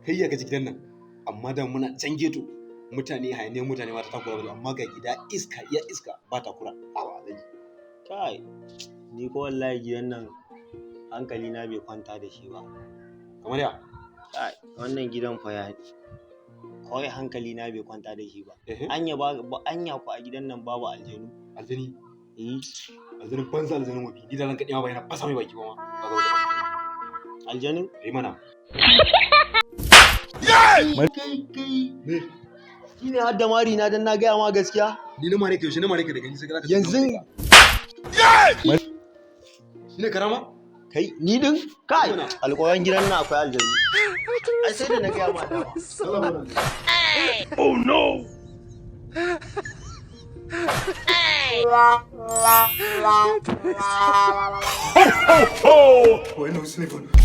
kai ya gaji gidan nan amma da muna can geto mutane hayaniyar mutane ma ta takura ba amma ga gida iska iya iska ba takura awa zai kai ni ko wallahi gidan nan hankali na bai kwanta da shi ba kamar ya kai wannan gidan fa ya kawai hankali na bai kwanta da shi ba ehe anya ku a gidan nan babu aljanu aljani eh aljanin banza aljanin wabi gidan nan kaɗewa ba yana fasa mai baki ba ma ba ga wata aljanin mana kai me shi ne har da mari na dan na gaya ma gaskiya ni na mare ka yaushe na mare ka da gani sai ka yanzu shi ne karama kai ni din kai alƙawarin gidan nan akwai aljanu ai sai da na gaya ma dama Oh no! Ho ho ho! Bueno, se me